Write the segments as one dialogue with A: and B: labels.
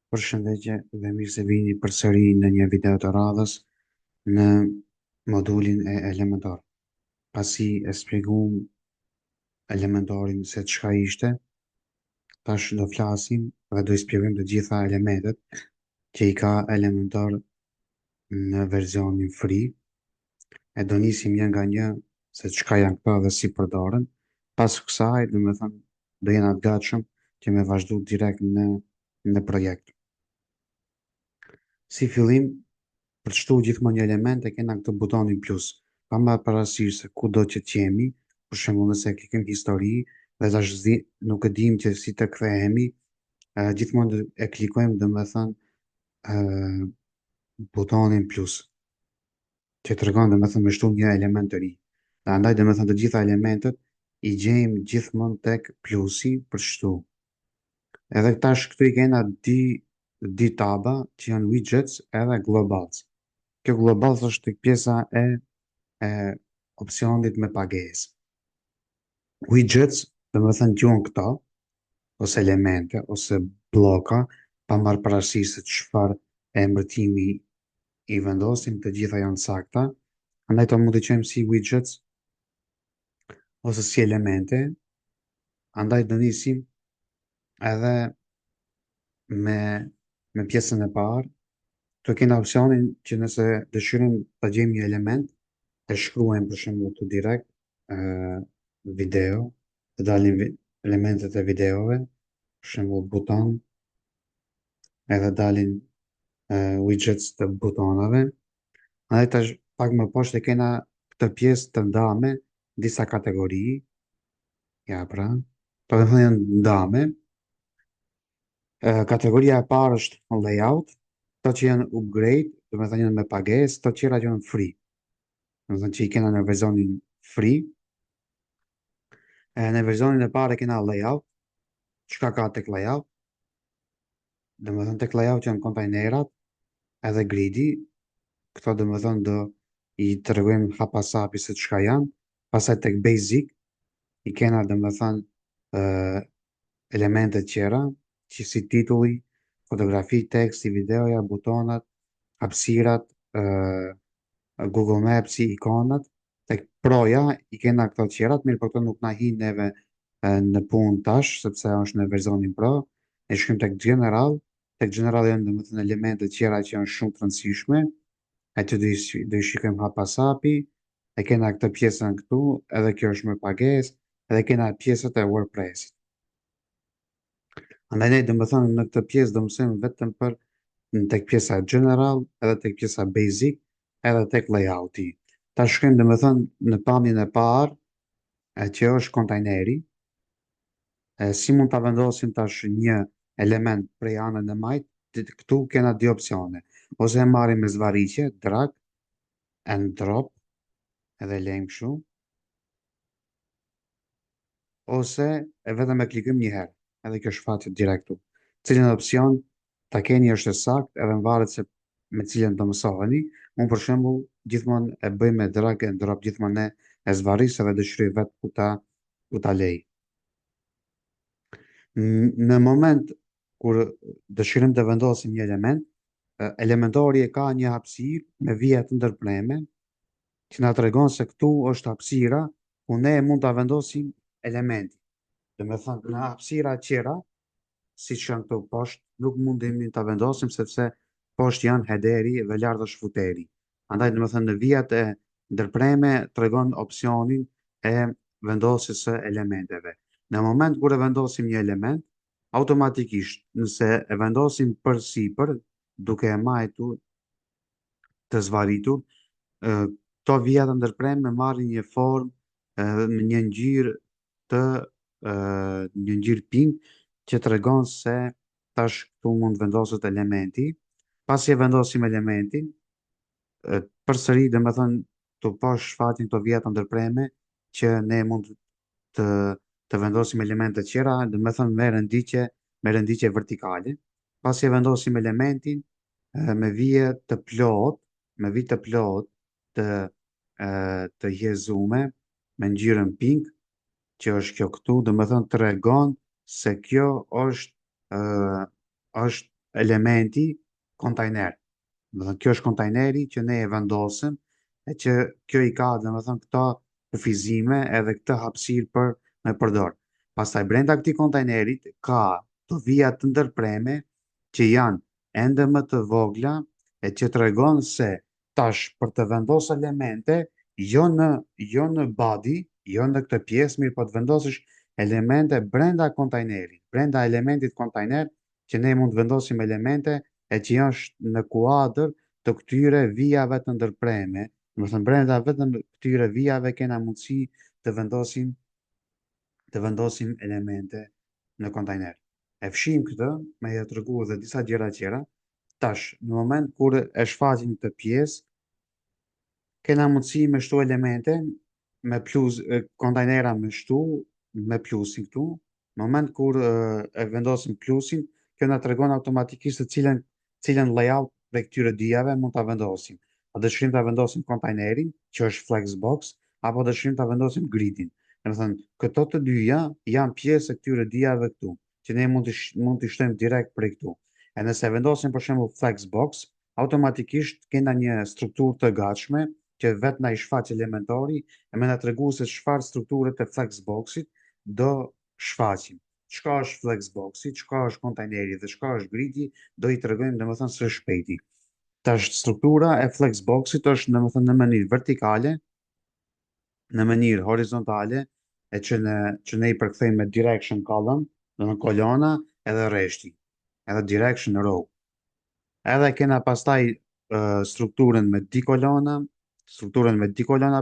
A: Përshëndetje dhe mirë se vini përsëri në një video të radhës në modulin e elementar. Pasi e shpjeguam elementarin se çka ishte, tash do flasim dhe do i shpjegojmë të gjitha elementet që i ka elementar në versionin free. E do nisim një nga një se çka janë këta dhe si përdoren. Pas kësaj, do me thënë, do jena të gatshëm që me vazhdu direkt në projekt. Si fillim, për të shtu gjithmonë një element e kena këtë butonin plus. Pa marrë parasysh se ku do që t'jemi, për shembull nëse klikim histori dhe tash nuk e dim që si të kthehemi, gjithmonë e klikojmë dhe me thënë butonin plus, që të regon dhe me thënë me shtu një element të ri. Dhe andaj dhe me thënë të gjitha elementet i gjejmë gjithmonë tek plusi për shtu. Edhe tash këtu i kena di taba që janë widgets edhe globals. Kjo globals është tek pjesa e opsionit me pagesë. Widgets, dhe me thënë gjuhën këta, ose elemente, ose bloka, pa marrë parasysh se çfarë emërtimi i vendosim, të gjitha janë sakta. Andaj to mund të quajmë si widgets ose si elemente. Andaj do nisim edhe me pjesën e parë. Të kena opsionin që nëse dëshirojmë të gjejmë një element, e shkruajmë për shembull këtu direkt video, të dalin elementet e videove, për shembull buton, edhe dalin widgets të butonave. Edhe tash pak më poshtë e kena këtë pjesë të ndame, disa kategori, ja pra, të dhe thënë janë ndame. Kategoria e parë është layout, to që janë upgrade, do me thënë janë me pagesë, to qëra që janë free. Do me thënë që i kena në versionin free. Në versionin e parë e kena layout. Çka ka tek layout? Do me thënë tek layout janë kontajnerat edhe gridi. Këto do me thënë do i të regojmë hapasapi se çka janë. Pasaj tek basic i kena do me thënë elementet qera, që si titulli, fotografi, teksti, videoja, butonat, hapësirat, Google Maps, ikonat, tek proja i kena këto qerat, mirë për këto nuk na hin neve në punë tash, sepse është në versionin pro, e shkrim tek general janë dhe më thënë elementet qera që janë shumë të rëndësishme, e që do i shikojmë hapasapi, e kena këtë pjesën këtu, edhe kjo është me pagesë, edhe kena pjesët e WordPress-it. Andaj ne do më thënë në këtë pjesë do mësojmë vetëm për tek pjesa general, edhe tek pjesa basic, edhe tek layouti. Ta shkrim do më thënë në pamjen e parë, që është kontajneri, si mund ta vendosim tash një element prej anën e majt, këtu kena dy opsione. Ose e marrim me zvarriqe, drag and drop, edhe lejmë kështu, ose e vetëm e klikojmë një herë, edhe kjo shfaqet direkt këtu. Cilën opsion ta keni është e saktë, edhe varet se me cilën do mësoheni. Unë për shembull gjithmonë e bëj me drag and drop, gjithmonë e zvarris edhe dëshiroj vetë ku ta lej. Në moment kur dëshirojmë të vendosim një element, elementori e ka një hapësirë me vija të ndërpreme që na tregon se këtu është hapësira ku ne mund ta vendosim elementin. Do me thënë në hapësira qera, si që janë këtu poshtë, nuk mundemi ta vendosim sepse poshtë janë headeri dhe lart është futeri. Andaj do me thënë në vijat e ndërpreme tregon opsionin e vendosjes së elementeve. Në moment kur e vendosim një element, automatikisht nëse e vendosim për sipër, duke e majtur të zvarritur, këto vija të ndërpreme marrin një formë, një ngjyrë një ngjyrë pink që tregon se tash këtu mund vendoset elementi. Pasi e vendosim elementin, përsëri dhe me thënë të poshtë shfaqen këto vija të ndërpreme që ne mund të vendosim elemente tjera, dhe me thënë me rënditje vertikale. Pasi e vendosim elementin me vije të plot, me vijë të plot të jezume me ngjyrën pink, që është kjo këtu, dhe me thënë të regon se kjo është elementi kontajner. Do të thënë, kjo është kontajneri që ne e vendosim e që kjo i ka, dhe më thënë, këto kufizime edhe këtë hapësirë për me përdor. Pastaj brenda këtij kontajnerit ka të vija të ndërpreme që janë ende më të vogla e që tregon se tash për të vendosur elemente jo në body, jo në këtë pjesë, mirë po të vendosësh elemente brenda kontajnerit, brenda elementit kontajner që ne mund të vendosim elemente e që janë në kuadër të këtyre vijave të ndërpreme. Do të thënë brenda vetëm këtyre vijave kena mundësi të vendosim elemente në kontajner. E fshim këtë me ja tregu edhe disa gjëra tjera. Tash, në moment kur e shfaqim këtë pjesë, kena mundësi me shtu elemente, me plus, kontajnera me shtu, me plusin këtu. Në moment kur e vendosim plusin, kjo na tregon automatikisht të cilën layout prej këtyre dijave mund ta vendosim. A dëshirim ta vendosim kontajnerin, që është Flexbox, apo dëshirim ta vendosim gridin. Do të thënë, këto të dyja janë pjesë e këtyre dijave këtu, që ne mund t'i shtojmë direkt prej këtu. E nëse vendosim për shembull Flexbox, automatikisht kena një strukturë të gatshme që vetë na i shfaq elementori e me na tregu se çfarë strukturët e Flexboxit do shfaqim. Çka është Flexboxi, çka është kontajneri dhe çka është gridi, do i tregojmë domethënë së shpejti. Tash struktura e Flexboxit është domethënë në mënyrë vertikale, në mënyrë horizontale, që ne i përkthejmë me direction column, do në kolona edhe rreshti, edhe direction row. Edhe kena pastaj strukturën me di kolona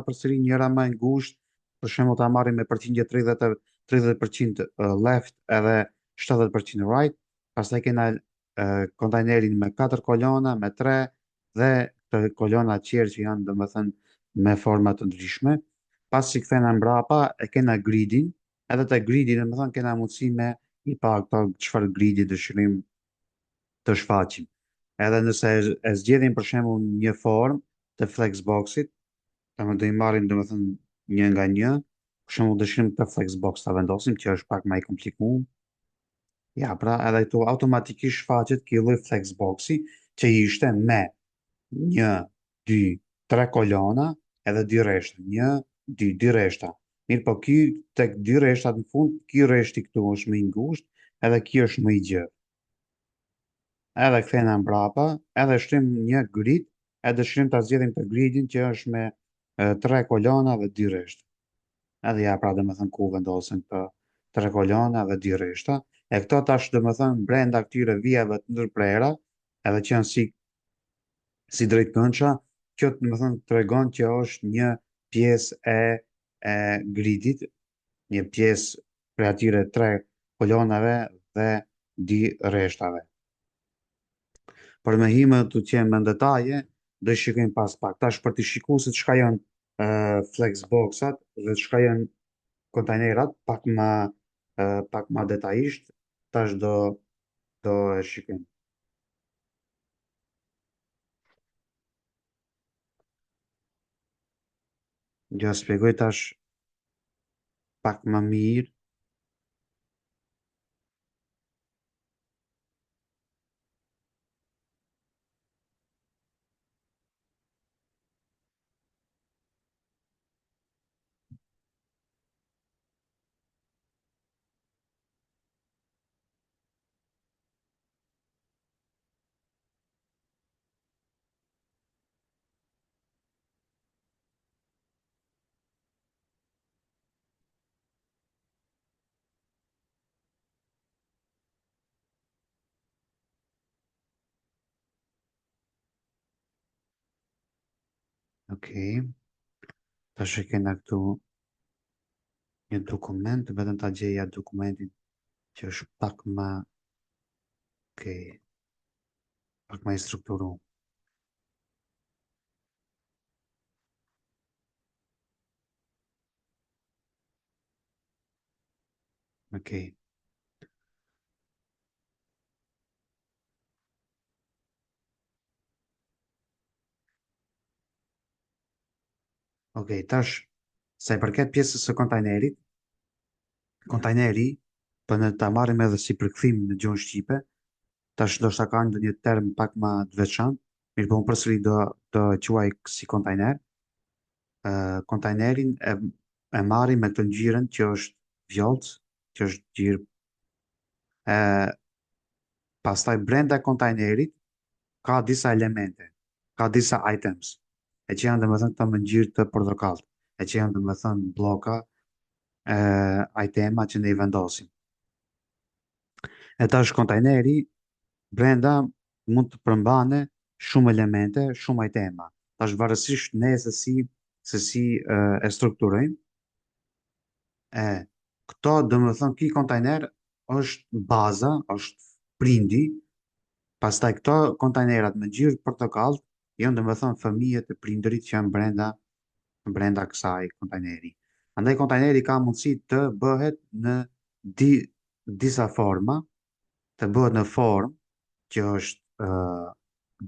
A: përsëri njëra më e ngushtë, për shembull ta marrim me përqindje 30% left edhe 70% right. Pastaj kena kontajnerin me 4 kolona, me 3 dhe të kolona tjerë që janë domethënë me forma të ndryshme. Pas që kthena mbrapa e kena gridin, edhe te gridi domethënë kena mundësi me i pa këto çfarë gridi dëshirim të shfaqim. Edhe nëse e zgjedhim për shembull një formë të Flexboxit, ta më do i marrim domethënë një nga një, për shembull dëshirim të Flexbox ta vendosim që është pak më i komplikuar. Ja, pra edhe këtu automatikisht shfaqet ky lloj Flexboxi që ishte me një, dy, tre kolona edhe dy rreshta. Një, dy, dy rreshta. Mirë po ky tek dy rreshtat në fund, ky rreshti këtu është më i ngushtë edhe ky është më i gjerë. Edhe kthehena mbrapa, edhe shtrim një grid, edhe dëshirim ta zgjedhim të gridin që është me tre kolona dhe dy rreshta. Edhe ja pra domethënë ku vendosen këto tre kolona dhe dy rreshta. E këto tash domethënë brenda këtyre vijave të ndërprera, edhe që janë si drejtkëndsha, kjo domethënë tregon që është një pjesë e gridit, një pjesë prej atyre tre kolonave dhe dy rreshtave. Për me hime të qenë me në detaje, do i shikojmë pas pak. Tash për të shikuar se çka janë Flexboxat dhe çka janë kontajnerat, pak më detajisht, tash do e shikojmë. Do ja shpjegoj tash pak më mirë. Okej. Tash e kena këtu një dokument, vetëm ta gjeja dokumentin që është okay, pak më i strukturuar. Okej. Okej, tash sa i përket pjesës së kontajnerit, kontajneri, për në ta marrim edhe si përkthim në gjuhën shqipe, tash ndoshta ka ndonjë term pak më të veçantë, mirë po unë përsëri do e quaj si kontajner. Kontajnerin e marrim me këtë ngjyrën që është vjollc, që është ngjyrë e pastaj brenda kontajnerit ka disa elemente, ka disa items, e që janë domethënë këto me ngjyrë të portokallët, e që janë domethënë bloka e itema që ne i vendosim. E tash kontajneri brenda mund të përmbane shumë elemente, shumë itema. Tash varësisht ne se si e strukturojmë, e këto domethënë ky kontajner është baza, është prindi. Pastaj këto kontajnerat me ngjyrë portokall janë domethënë fëmijët e prindërit që janë brenda kësaj kontajneri. Andaj kontajneri ka mundësi të bëhet në di, disa forma, të bëhet në formë që është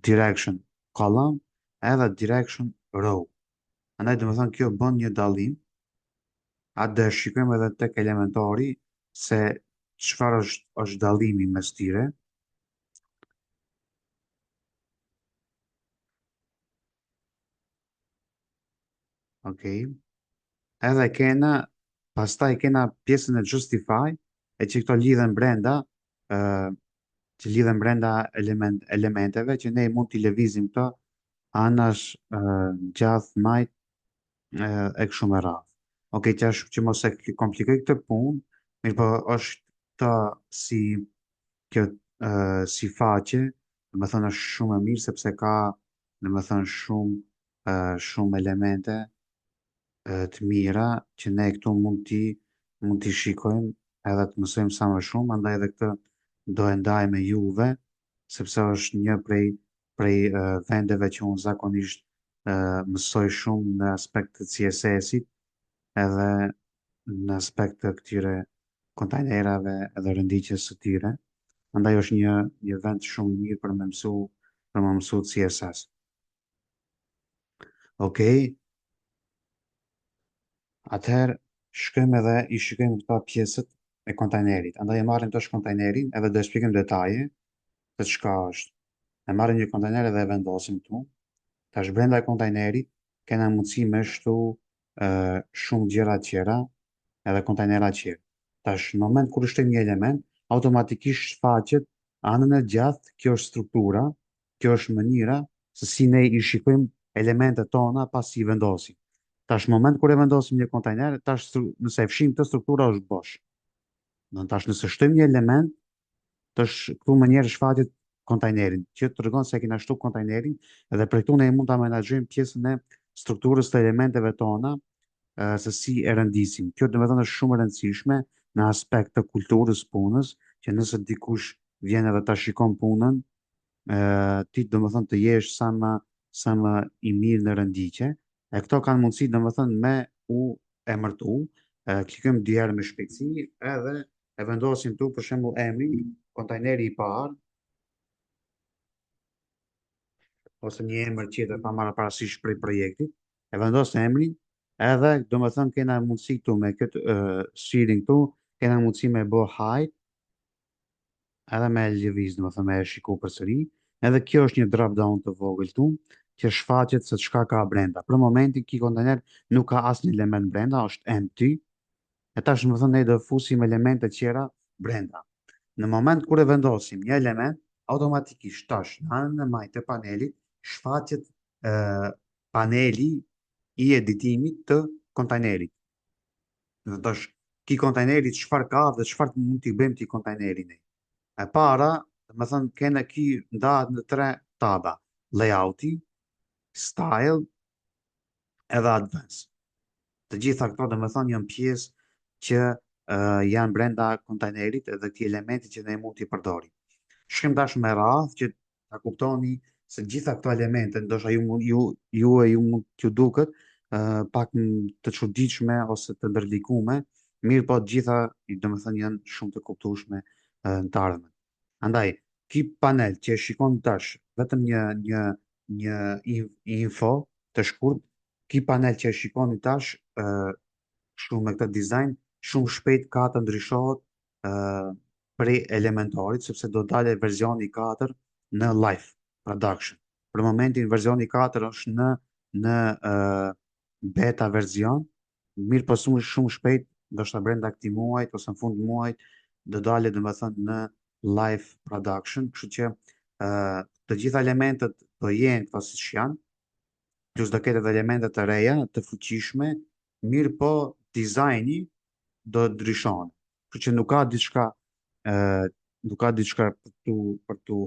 A: direction column edhe direction row. Andaj domethënë kjo bën një dallim, atë dhe shikojmë edhe tek elementori se çfarë është dallimi mes tyre. Okej. Edhe kena, pastaj kena pjesën e Justify, e që këto lidhen brenda, ë që lidhen brenda elementeve, që ne mund t'i lëvizim këto anash gjatë majt e kështu me radhë. Okej, që mos e komplikoj këtë punë, mirë po është këta si kjo si faqe, dhe me thënë është shumë e mirë sepse ka, dhe me thënë shumë elemente të mira që ne këtu mund t'i shikojmë edhe të mësojmë sa më shumë, andaj edhe këtë do e ndaj me juve, sepse është një prej vendeve që unë zakonisht mësoj shumë në aspekt të CSS-it edhe në aspekt të këtyre kontajnerave edhe rënditjes së tyre. Andaj është një vend shumë i mirë për më mësu CSS. Okej, atëherë shkojmë edhe i shikojmë këta pjesët e kontajnerit. Andaj e marrim tash kontajnerin edhe do e shpjegojmë detaje se çka është. E marrim një kontajner edhe e vendosim këtu. Tash brenda e kontajnerit kena mundësi me shtu shumë gjëra tjera edhe kontajnera tjera. Tash në moment kur shtojmë një element, automatikisht shfaqet anën e gjatë, kjo është struktura, kjo është mënyra se si ne i shikojmë elementet tona pas i vendosim. Tash në moment kur e vendosim një kontajner, tash nëse e fshim këtë struktura është bosh. Tash nëse shtojmë një element, tash këtu më njerë shfaqet kontajnerin, që të rëgon se kina shtu kontajnerin, edhe për këtu ne mund të menaxhojmë pjesën e strukturës të elementeve tona, se si e rëndisim. Kjo dhe me thënë është shumë e rëndësishme në aspekt të kulturës punës, që nëse dikush vjen edhe ta shikon punën, ti do më thënë të jesh sa më i mirë në rënditje, e këto kanë mundësi do më thënë me u emërtu, klikëm djerë me shpejtësi, edhe e vendosim tu për shembull emrin, kontajneri i parë, ose një emër tjetër pa marrë parasysh prej projektit, e vendos emrin, edhe do më thënë kena mundësi tu me këtë shilling tu, kena mundësi me bo hide, edhe me lëviz, do më thënë me e shiku përsëri, edhe kjo është një drop down të vogël tu, që shfaqet se çka ka brenda. Për momentin, ki kontener nuk ka asnjë element brenda, është empty, e tash më thënë ne do fusim elemente tjera brenda. Në moment kur e vendosim një element, automatikisht tash në anën e majtë të panelit shfaqet paneli i editimit të kontajnerit. Dhe tash ki kontajnerit çfarë ka dhe çfarë mund t'i bëjmë ti kontajnerin ne. E para, dhe me thënë, kene ki ndahet në tre taba, layouti, style edhe advanced. Të gjitha këto dhe me thënë janë pjesë që janë brenda kontajnerit edhe këti elementi që ne mund t'i përdorim. Shkim tash me radhë që ta kuptoni se gjitha këto elemente, ndoshta ju mund t'ju duket pak të çuditshme ose të ndërlikume, mirë po të gjitha, domethënë janë shumë të kuptueshme në të ardhmen. Andaj, ky panel që e shikon tash, vetëm një info të shkurt, ky panel që e shikoni tash, shumë me këtë dizajn, shumë shpejt ka të ndryshohet prej Elementarit, sepse do dalë versioni 4 në live production. Për momentin versioni 4 është në beta version, mirë po shumë shpejt, do shta brenda këtij muajit ose në fund muajit do dalë domethënë në live production, kështu që të gjitha elementet do jenë këto siç janë, plus do ketë edhe elemente të reja, të fuqishme, mirë po dizajni do të ndryshon. Kështu që ë nuk ka diçka për tu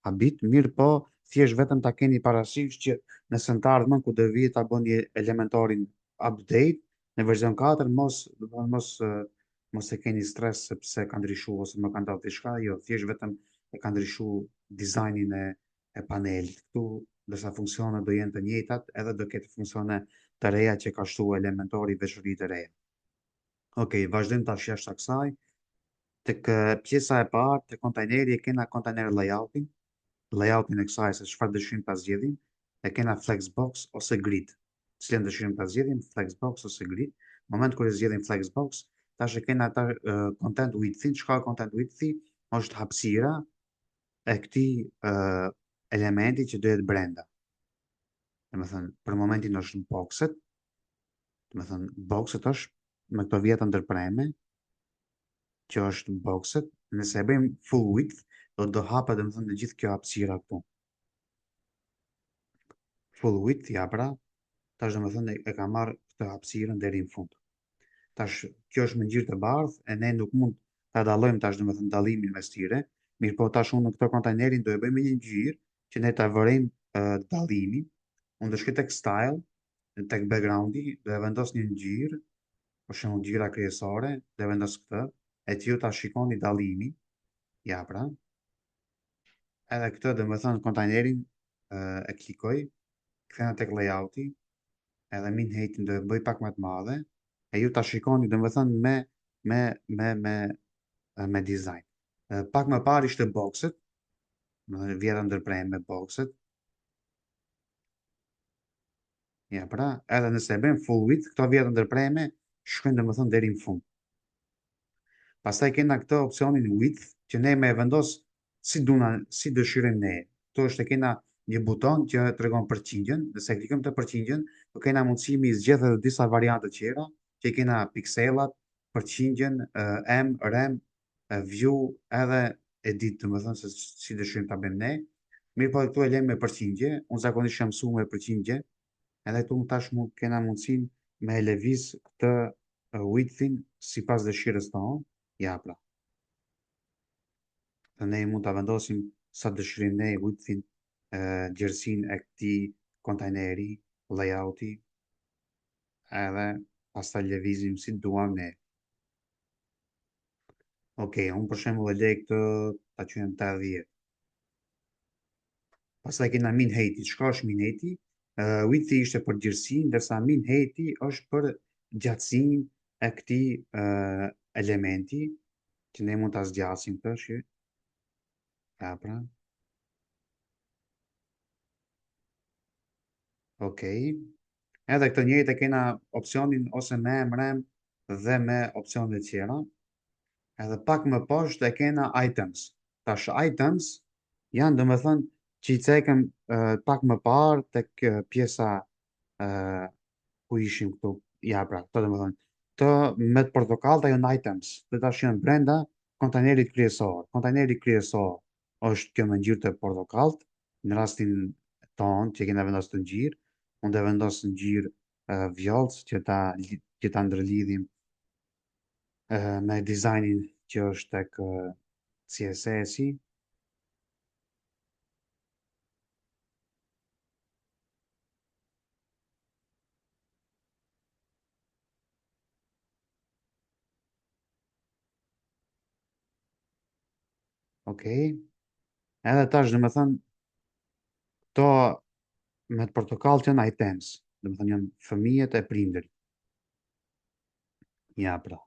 A: habit, mirë po thjesht vetëm ta keni parasysh që nëse në të ardhmen ku do vijë ta bëni elementarin update në version 4, mos e keni stres sepse ka ndryshuar ose më ka ndodhur diçka, jo, thjesht vetëm e ka ndryshuar dizajnin e panelit. Këtu ndërsa funksionet do jenë të njëjtat, edhe do ketë funksione të reja që ka shtu elementori veçori të reja. Okej, vazhdojmë tash jashtë kësaj. Tek pjesa e parë, te kontajneri e kena kontajner layoutin e kësaj se çfarë dëshirim ta zgjedhim, e kena Flexbox ose Grid. Cilën dëshirim ta zgjedhim, Flexbox ose Grid. Në moment kur e zgjedhim Flexbox, tash e kena ata content width-in, çka content width-i është hapësira e këtij elementi që do jetë brenda. Domethënë, për momentin është boxet, domethënë boxet është me këto vjetë ndërpreme, që është boxet, nëse e bëjmë full width, do hapet domethënë në gjithë kjo hapësira këtu. Full width, ja pra, tash domethënë e ka marrë këtë hapësirën deri në fund. Tash kjo është me ngjyrë të bardhë, e ne nuk mund ta dallojmë tash domethënë dallimin mes tyre, mirë po tash unë në këtë kontajnerin do e bëjmë një ngjyrë që ne ta vërejmë dallimin. Unë do shkoj tek style, tek backgroundi, do e vendos një ngjyrë, për shembull ngjyra kryesore, do e vendos këtë, e që ju ta shikoni dallimin, ja pra, edhe këtë dhe më thënë kontajnerin e klikoj, këthena tek layouti, edhe min heitin do e bëj pak më të madhe, e ju ta shikoni dhe më thënë me, me, me design. Pak më parë ishte boxet, vjeta ndërprejmë me boxet, ja pra, edhe nëse e bëjmë full width, këto vjeta ndërprejme, shkojnë dhe më thënë deri në fund. Pastaj kena këtë opcionin width, që ne me e vendos si dëshirojmë ne. Këto është e kena një buton që tregon përqindjen, nëse klikojmë të përqindjen, do kena mundësi mi zgjedhë edhe disa variante tjera, që i kena pikselat, përqindjen, M, rem, view, edhe edit, të më thënë se si dëshirojmë ta bëjmë ne. Mirë po këtu e lejmë me përqindje, unë zakonisht jam mësuar me përqindje, edhe këtu tash kena mundësin me e lëviz këtë widthin sipas dëshirës tonë. Ja pra. Dhe ne mund të vendosim sa dëshirim ne widthin, gjerësin e këtij kontajneri, layouti, edhe pastaj lëvizim si duam ne. Okej, unë për shembull e lej këtë ta quajmë 80. Pastaj kena min heiti. Çka është min heiti? Widthi ishte për gjerësinë, ndërsa min heiti është për gjatësinë e këtij elementi, që ne mund ta zgjasim këtë, shi. Ja pra. Okej. Edhe këtë njëjtë e kena opcionin ose me emrem dhe me opcionet tjera. Edhe pak më poshtë e kena items. Tash items janë dhe më thënë që i cekëm pak më parë tek pjesa ku ishim këtu. Ja pra, të dhe më thënë. Të me të portokallta janë items. Dhe tash janë brenda kontajnerit kryesor. Kontajneri kryesor është kjo me ngjyrë të portokallt, në rastin tonë që kena vendosur të ngjyrë. Unë dhe vendos ngjyrë vjollc që ta ndërlidhim me dizajnin që është tek CSS-i. Okej. Edhe tash dhe me thënë, to me të portokallët janë items, dhe me thënë janë fëmijët e prindërit. Ja pra.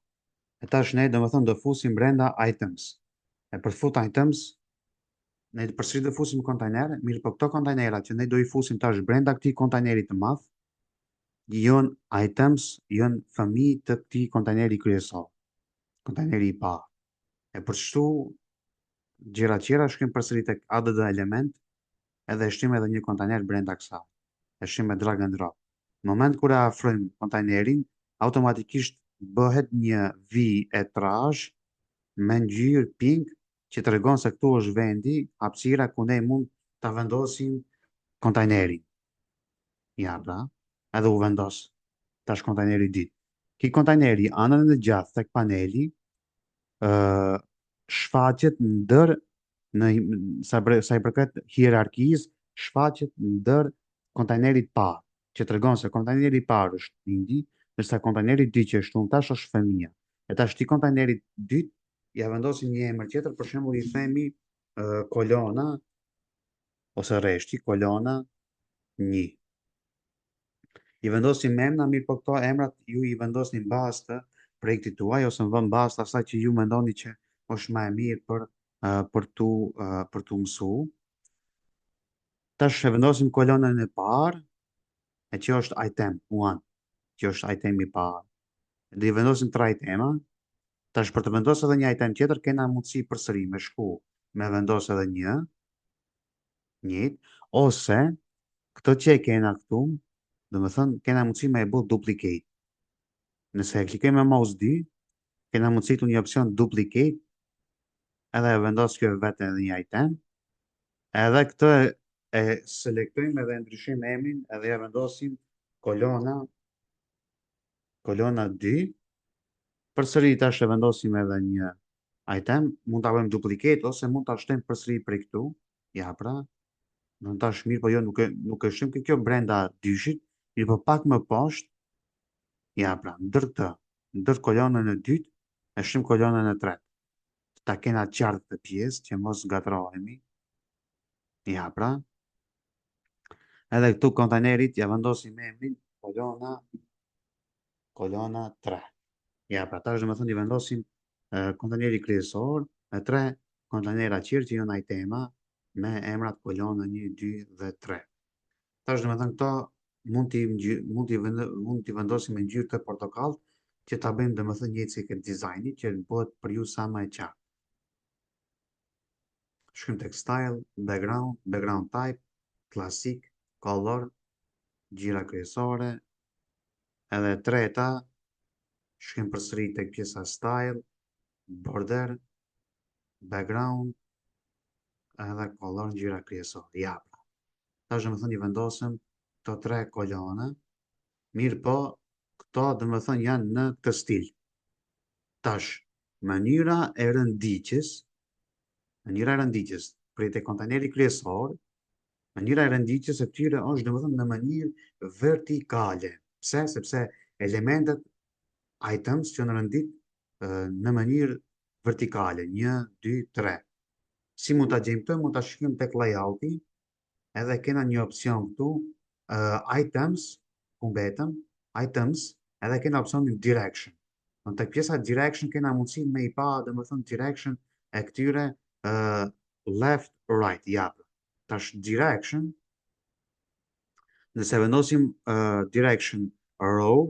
A: E tash ne dhe me thënë do fusim brenda items. E për fut items, ne përsëri do fusim kontajner, mirë po këto kontajnerat që ne do i fusim tash brenda këtij kontajnerit të madh, janë items, janë fëmijë të këtij kontajneri kryesor. Kontajneri i parë. E përshtu gjëra tjera shkrim përsëri tek add element edhe e shtrim edhe një kontajner brenda kësaj. E shtrim me drag and drop. Në moment kur e afrojmë kontajnerin, automatikisht bëhet një V e trash me ngjyrë pink që tregon se këtu është vendi, hapësira ku ne mund ta vendosim kontajnerin. Ja, pra, edhe u vendos tash kontajneri dytë. Ki kontajneri anën e gjatë tek paneli, ë shfaqet ndër në sa i përket hierarkisë, shfaqet ndër kontajnerit parë, që tregon se kontajneri i parë është lindi, ndërsa kontajneri i dytë që është unë tash është fëmia. E tash ti kontajnerit dytë ja vendosim një emër tjetër, për shembull i themi kolona ose rreshti kolona 1. I vendosim emra, mirë po këto emrat ju i vendosni bazë të projektit tuaj ose në vend bazë të asaj që ju mendoni që është më e mirë për tu mësu. Tash e vendosim kolonën e parë, e që është item 1, që është itemi i parë. Dhe i vendosim 3 itema. Tash për të vendosur edhe një item tjetër, kena mundësi përsëri me shku me vendos edhe një, ose këtë që e kena këtu, dhe më thënë, kena mundësi me e bu duplicate. Nëse e klikoj me mouse D, kena mundësi të një opcion duplicate, edhe e vendos kjo vetë edhe një item, edhe këtë e selektojmë edhe ndryshim emrin, edhe e vendosim kolona 2, përsëri tash e vendosim edhe një item, mund ta bëjmë duplicate ose mund ta shtojmë përsëri prej këtu. Ja pra, do të tash mirë, po jo nuk e shtojmë kjo brenda dyshit, mirë po pak më poshtë. Ja pra, ndër kolonën e dytë, e shtojmë kolonën e tretë. Ta kena qartë të pjesë që mos gatrohemi. Ja pra. Edhe këtu kontajnerit ja vendosim emrin kolona 3. Ja pra, tash do të thonë i vendosim kontajneri kryesor e 3 kontajnera tjerë që janë itema me emrat kolona 1, 2 dhe 3. Tash do të thonë këto mund t'i vendosim me ngjyrë të portokallë që ta bëjmë domethënë një cikë dizajni që bëhet për ju sa më e qartë. Shkrim tek style, background type, klasik, color, gjira kryesore, edhe treta, shkrim përsëri tek pjesa style, border, background, edhe color, gjira kryesore. Ja, pra. Tash domethënë i vendosëm këto 3 kolona, mirë po këto domethënë janë në këtë stil. Tash, mënyra e rëndiqjes prej te kontajneri kryesor, mënyra e rëndiqjes e këtyre është domethënë në mënyrë vertikale. Pse? Sepse elementet items që në rëndit në mënyrë vertikale, 1, 2, 3. Si mund ta gjejmë këtë? Mund ta shkrim tek layouti, edhe kena një opcion këtu, items, ku mbetëm, items, edhe kena opcionin direction. Në tek pjesa direction kena mundësi me i pa, domethënë direction e këtyre left, right, japë. Tash direction, nëse vendosim direction row,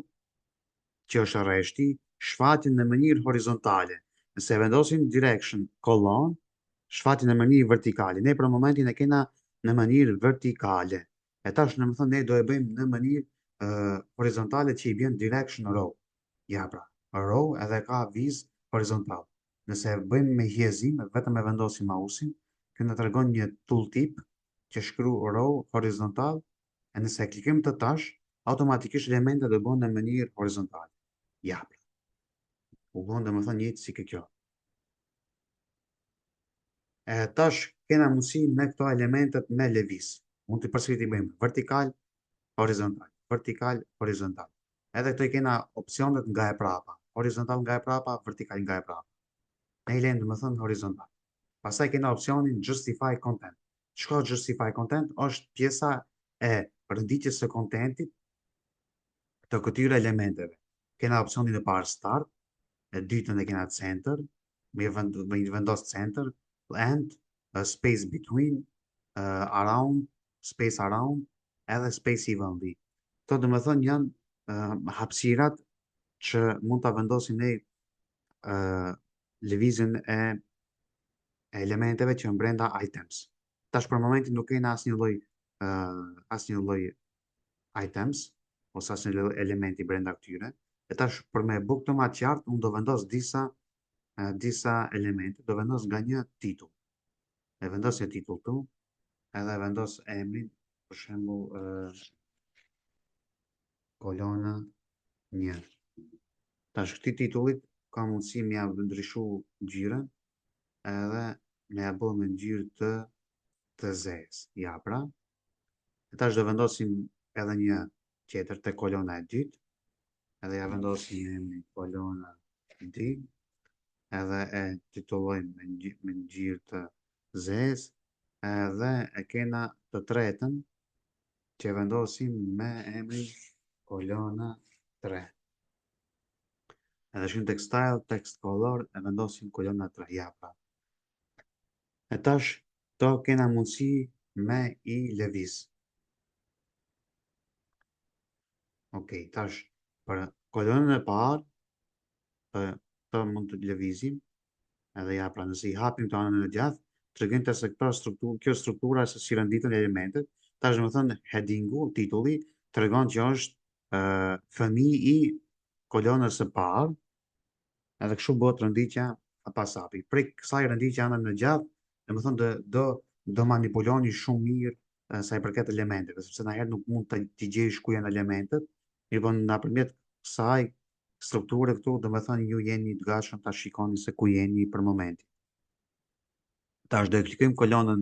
A: që është rreshti, shfatin në mënyrë horizontale. Nëse vendosim direction colon, shfatin në mënyrë vertikale. Ne për momentin e kena në mënyrë vertikale. E tash në më thënë ne do e bëjmë në mënyrë horizontale që i bjen direction row. Ja pra, row edhe ka vizë horizontal. Nëse e bëjmë me hjezim, vetëm e vendosim mausin, kënë të tregon një tooltip që shkru row horizontal, e nëse e klikim të tash, automatikisht elementet do bëhen në mënyrë horizontale. Ja pra. U bën domethënë njëjtë si kjo. E tash kena mundësi me këto elementet me lëviz. Mund të përsëri t'i bëjmë vertikal, horizontal, vertikal, horizontal. Edhe këto i kena opcionet nga e prapa. Horizontal nga e prapa, vertikal nga e prapa. Ne i lejmë domethënë horizontal. Pastaj kena opcionin justify content. Çka është justify content? Është pjesa e rënditjes së kontentit të këtyre elementeve. Kena opcionin e parë start, e dytën e kena center, me vendos center, end, space between, around, space around, edhe space evenly. Këto do të thonë janë hapësirat që mund ta vendosim ne lëvizjen e elementeve që në brenda items. Tash për momentin nuk kena asnjë lloj items ose asnjë lloj elementi brenda këtyre. E tash për me bë këtë më të qartë, unë do vendos disa elemente, do vendos nga një titull. E vendos një titull këtu, edhe vendos emrin, për shembull, kolona 1. Tash këtij titullit ka mundësi me ja ndryshu ngjyrën edhe me ja bë me ngjyrë të zezë. Ja pra. E tash do vendosim edhe një tjetër te kolona e dytë, edhe ja vendosim emrin kolona 2, edhe e titullojmë me ngjyrë të zezë, edhe e kena të tretën që vendosim me emrin kolona 3. Edhe shkrim text style, text color, e vendosim kolona 3. Ja pra. E tash to kena mundësi me i lëviz. Ok, tash për kolonën e parë, të mund të lëvizim, edhe ja pra nëse i hapim të anën e gjatë, tregon të se kjo struktura se si renditën elementet, tash më thënë headingu, titulli, tregon që është fëmijë i kolonës së parë, edhe kështu bëhet renditja pas hapi. Prej kësaj renditja anën në gjatë, domethënë do manipuloni shumë mirë sa i përket elementeve, sepse na herë nuk mund të gjesh ku janë elementet, mirë nëpërmjet kësaj strukture këtu, domethënë ju jeni të gatshëm ta shikoni se ku jeni për momentin. Tash do e klikojmë kolonën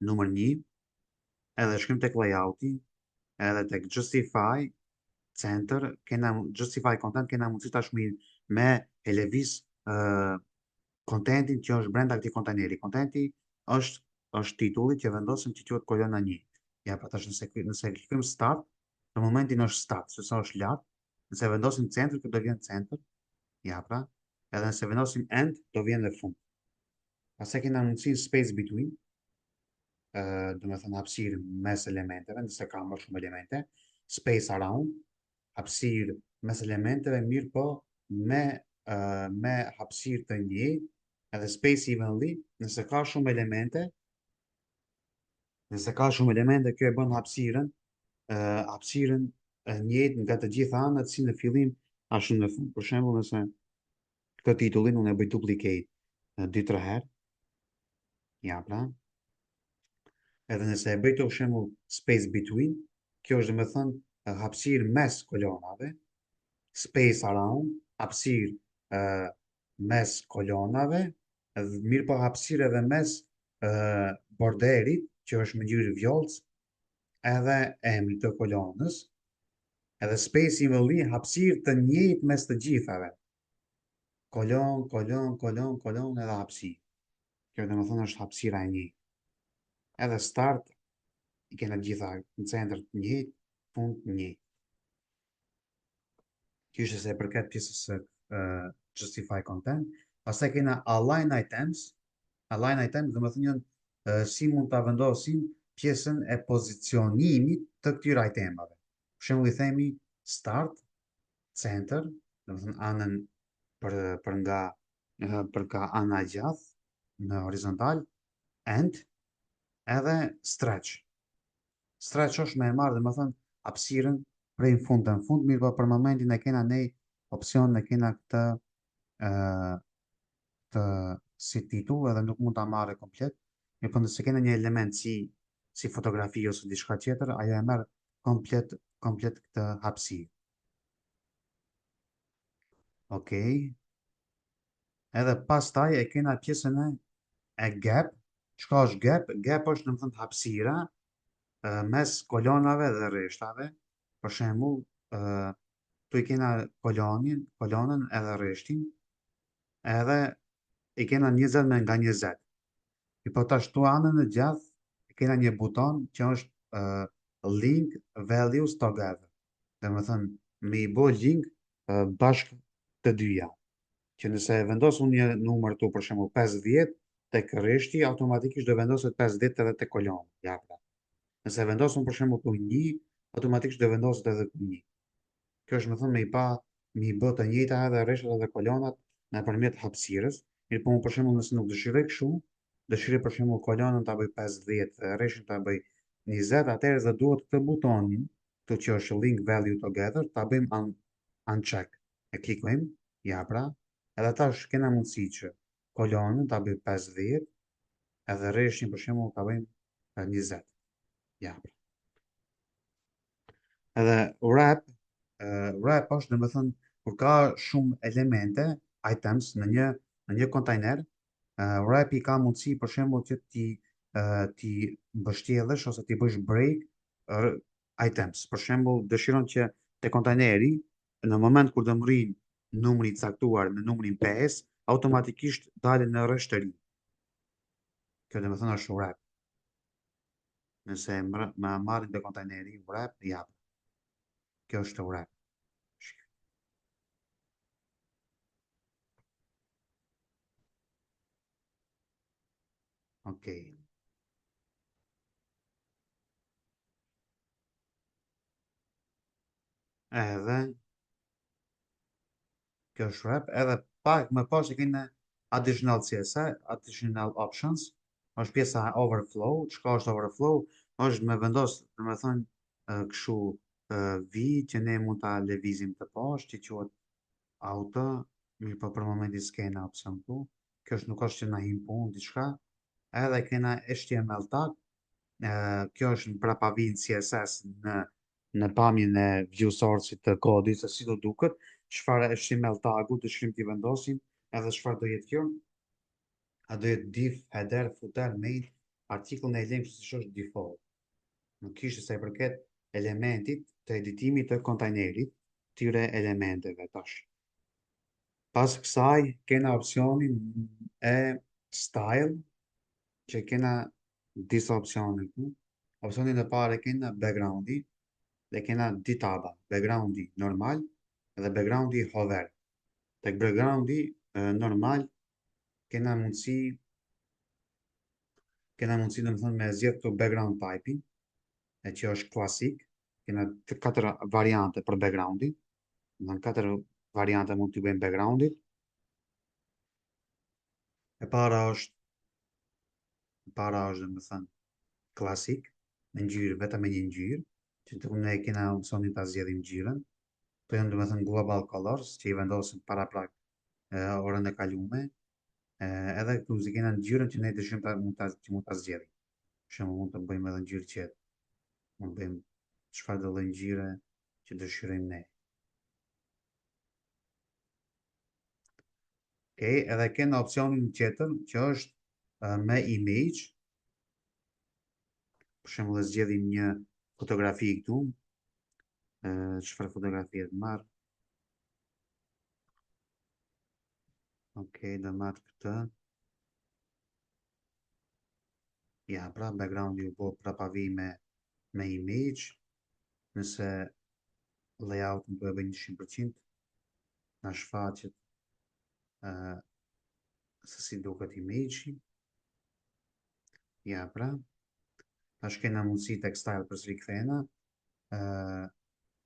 A: numër 1, edhe shkojmë tek layouti, edhe tek justify center, justify content, kena mundësi tashmë me e lëviz kontentin që është brenda këtij konteneri. Kontenti është titulli që vendosim që quhet kolona 1. Ja, pra tash nëse klikojmë start, në momentin është start, sepse është lart. Nëse vendosim center, kjo do vjen center. Ja, pra. Edhe nëse vendosim end, do vjen në fund. Pastaj kena mundësinë space between, do me thënë hapësirë mes elementeve, nëse ka më shumë elemente, space around, hapësirë mes elementeve, mirë po me hapësirë të njëjtë, edhe space evenly, nëse ka shumë elemente, kjo e bën hapësirën njëjtë nga të gjitha anët, si në fillim ashtu në fund. Për shembull, nëse këtë titullin unë e bëj duplicate 2-3 herë, ja pra, edhe nëse e bëj të shembull space between, kjo është me thënë hapësirë mes kolonave, space around, hapësirë mes kolonave, mirë po hapësirë edhe mes borderit, që është me ngjyrë vjollc, edhe emri të kolonës, edhe space evenly, hapësirë të njëjtë mes të gjithave. Kolon, edhe hapësirë. Kjo dhe me thënë është hapësira e njëjtë. Edhe start, i kena gjitha në centër të njëjtë, fund të njëjtë. Kjo ishte se e përket pjesës së justify content. Pastaj kena align items. Align items dhe me thënë si mund të vendosim pjesën e pozicionimit të këtyre itemave. Për shembull i themi start, center, dhe me thënë anën për nga ana e gjatë në horizontal, end, edhe stretch. Stretch është me e marrë dhe me thënë hapësirën prej në fund, mirë po për momentin e kena ne opcion e kena këtë si titull edhe nuk mund ta marrë komplet, mirë po nëse kena një element si fotografi ose diçka tjetër, ajo e merr komplet këtë hapësirë. Okej. Edhe pastaj e kena pjesën e gap. Çka është gap? Gap është domethënë hapësira mes kolonave dhe rreshtave. Për shembull, tu i kena kolonën edhe rreshtin, edhe i kena 20 me nga 20. I po tash tu anën e gjatë i kena një buton që është link values together. Dhe me thënë, me i bo link bashkë të dyja. Që nëse vendos unë një numër tu, për shembull 50, tek rreshti, automatikisht do vendoset 50 edhe tek kolonë. Ja, pra. Nëse vendos unë për shembull tu 1, automatikisht do vendoset edhe tu 1. Kjo është me thënë me i bë të njëjta edhe rreshtat edhe kolonat nëpërmjet hapësirës. Mirë po, për shembull, nëse nuk dëshiroj kështu, dëshiroj për shembull kolonën ta bëj 50, rreshin ta bëj 20, atëherë do duhet këtë butonin, këtu që është link value together, ta bëjmë uncheck. E klikojmë, ja pra, edhe tash kena mundësi që kolonën ta bëj 50, edhe rreshin për shembull ta bëjmë 20. Ja pra. Edhe wrap është domethënë kur ka shumë elemente, items në një kontajner, wrap i ka mundësi për shembull që ti mbështjellësh ose ti bësh break items. Për shembull, dëshiron që te kontajneri në moment kur do mrin numri i caktuar në numrin 5, automatikisht dalet në rresht të ri. Kjo domethënë është wrap. Nëse më marrin te kontajneri wrap, ja. Kjo është wrap. Okej. Edhe kjo është wrap, edhe pak më poshtë kemi additional CSS, additional options, është pjesa overflow. Çka është overflow? Është me vendos, domethënë, kështu vi që ne mund ta lëvizim të poshtë, që quhet auto, mirë po për momentin s'kena opsion këtu. Kjo është nuk është që na him punë diçka. Edhe kena HTML tag. Kjo është prapa vijnë CSS në pamjen e view source të kodit, se si do duket, çfarë HTML tagu dëshirim t'i vendosim, edhe çfarë do jetë kjo. A do jetë div, header, footer, main, artikull në lejmë siç është default. Nuk kishte sa i përket elementit të editimit të kontajnerit, tyre elementeve tash. Pas kësaj kena opsionin e style, që kena disa opsione këtu. Opsionin e parë kena backgroundi, dhe kena dy taba, backgroundi normal dhe backgroundi hover. Tek backgroundi normal kena mundësi domethënë me zgjedh këtu background typing, e që është klasik. Kena katër variante për backgroundi, në katër variante mund t'i bëjmë backgroundit. E para është domethënë klasik, me ngjyrë, vetëm me një ngjyrë, që të ne kena opsionin ta zgjedhim ngjyrën. Këto janë domethënë global colors, që i vendosim paraprak orën e kalume. Edhe këtu si kena ngjyrën që ne dëshirojmë që mund ta zgjedhim. Për shembull, mund të bëjmë edhe ngjyrë qetë. Mund të bëjmë çfarë do lloj ngjyre që dëshirojmë ne. Okej, edhe kena opsionin tjetër që është me image. Për shembull, e zgjedhim një fotografi këtu. Çfarë fotografie të marr? Okej, do marr këtë. Ja, pra backgroundi u bë prapa vi me image. Nëse layout do e bëj 100%, na shfaqet se si duket image-i. Ja, pra. Tash kena mundësi tek style përsëri kthehena.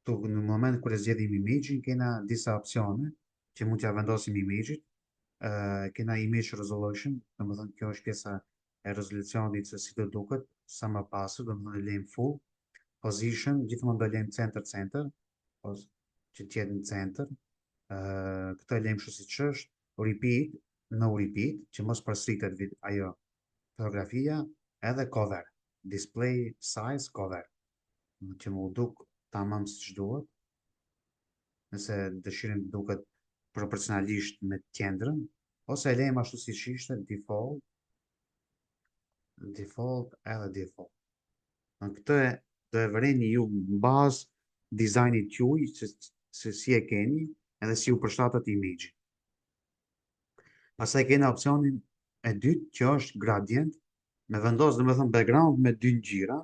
A: Tu në moment kur e zgjedhim image-in, kena disa opsione që mund t'ja vendosim image-it. Kena image resolution, domethënë kjo është pjesa e rezolucionit se si do duket, sa më pasur, domethënë e lejmë full. Position, gjithmonë do lejmë center, që t'jetë në center. Këtë e lejmë kështu siç është. Repeat, no repeat, që mos përsëritet ajo fotografia, edhe cover, display size cover, që më duk tamam siç duhet. Nëse dëshirim të duket proporcionalisht me qendrën, ose e lejmë ashtu siç ishte, default edhe default. Në këtë do e vëreni ju në bazë dizajnit juaj, se si e keni, edhe si u përshtatet image. Pastaj kena opsionin e dytë që është gradient, me vendos domethënë background me dy ngjyra.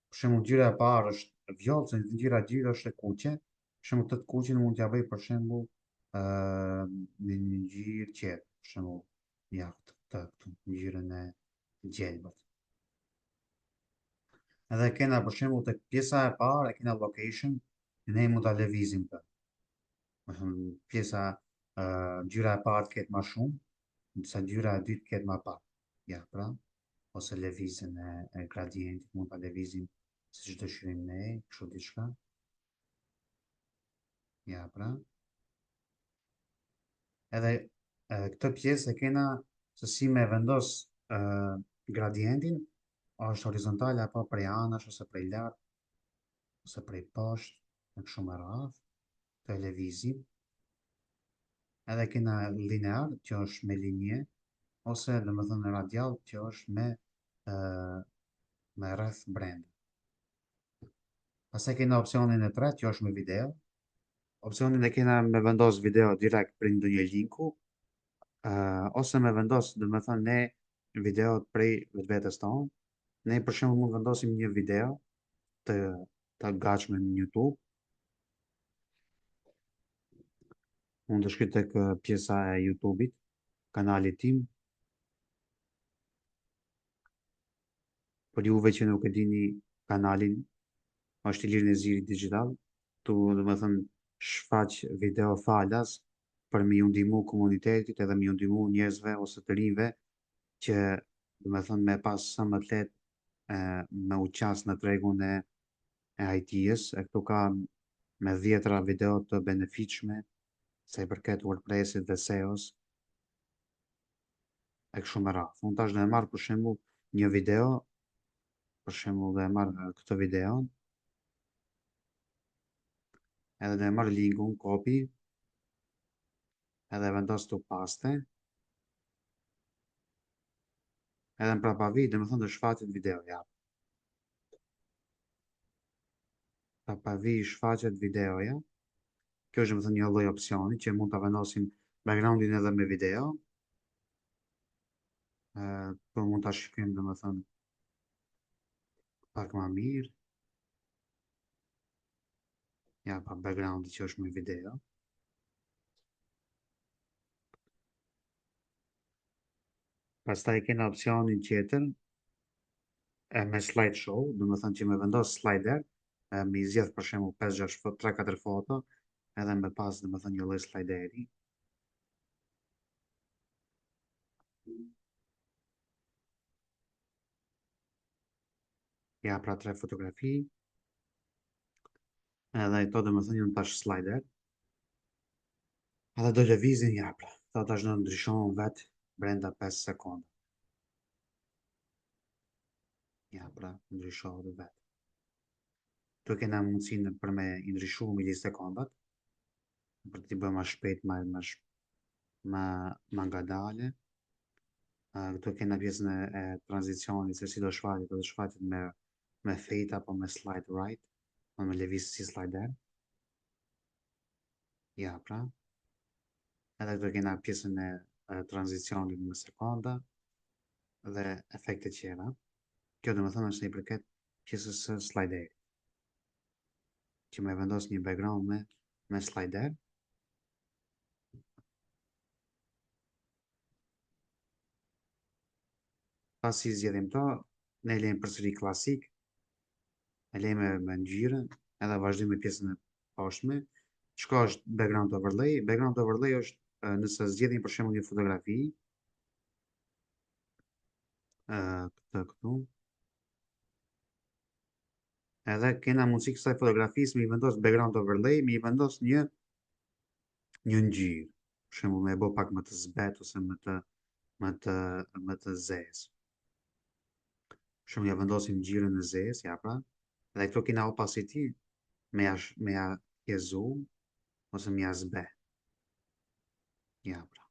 A: Për shembull, ngjyra e parë është vjollcë, se ngjyra e dytë është e kuqe. Për shembull, këtë kuqen mund t'ja bëj për shembull me një ngjyrë qetë, për shembull, ja këtu ngjyrën e gjelbërt. Edhe kena për shembull tek pjesa e parë kena location, ne mund ta lëvizim këtë. Pjesa ngjyra e parë ketë më shumë, sa ngjyra e dytë ketë më pak. Ja, pra, ose lëvizjen e gradientit, mund ta lëvizim siç dëshirojmë ne, kështu diçka. Ja, pra. Edhe këtë pjesë e kena se si me vendos gradientin, është horizontale apo prej anash ose prej lart ose prej poshtë, në kështu me radhë, të lëvizim. Edhe kena linear, që është me linje, ose dhe më thënë radial, që është uh, me rreth brenda. Pastaj kena opcionin e tretë, që është me video. Opcionin e kena me vendos video direkt për ndonjë linku, ose me vendos, dhe më thënë, ne video prej vetvetes tonë. Ne për shembull mund vendosim një video të të gatshme në YouTube, mund të shkoj tek pjesa e YouTube-it, kanalit tim, për juve që nuk e dini kanalin, është Ilir Neziri Digital, tu dhe më thënë shfaq video falas për mi ju ndihmu komunitetit edhe mi ju ndihmu njerëzve ose të rinjve që dhe më thënë me pas sa më të lehtë me u qas në tregun e IT-s, e këtu ka me dhjetra video të benefiqme se i përket WordPressit dhe SEO-s e kështu me radhë. Unë tash do e marr për shembull një video, për shembull do e marr këtë video, edhe do e marr linkun, copy, edhe vendos të paste, edhe në prapavi, dhe më thonë të shfaqet video, ja. Prapavi shfaqet videoja, kjo është dhe më thonë një lloj opcioni, që mund të vendosim backgroundin edhe me video, për mund të shikojmë dhe më thonë pak ma mirë, ja, pa backgroundi që është me video. Pastaj kena opcionin tjetër, me slideshow, dhe më thënë që me vendos slider, me i zjedh për shemë 5-6 foto, 3-4 foto, edhe me pas dhe më thënë një lloj slideri. Ja, pra 3 fotografi, edhe i to dhe më thënë një në tash slider, edhe do lëvizin, ja, pra, ta tash në ndryshon vetë brenda 5 sekonda. Ja, pra, ndryshon vetë. Tu kena mundësinë për me i ndryshu milisekondat, për t'i bëjmë ma shpejt, ma ngadale. Këtu kena pjesën e tranzicionit, se si do shfaqet, do shfaqet me fade apo me slide right, me lëviz si slider. Ja, pra. Edhe këtu kena pjesën e tranzicionit me sekonda dhe efekte tjera. Kjo dhe më thënë është i përket pjesës së slider, që me vendos një background me slider. Pas i zgjedhim to, ne lejmë përsëri klasik, e lejmë me ngjyrën, edhe vazhdojmë me pjesën e poshtme. Çka është background overlay? Background overlay është nëse zgjedhim për shembull një fotografi, këtë këtu, edhe kena mundësi kësaj fotografisë me i vendos background overlay, me i vendos një ngjyrë, për shembull me e bë pak më të zbet ose më të zezë. Për shembull ja vendosim ngjyrën e zezë, ja pra, edhe këtu kena opacity me ja pjezu ose me ja zbe. Ja pra.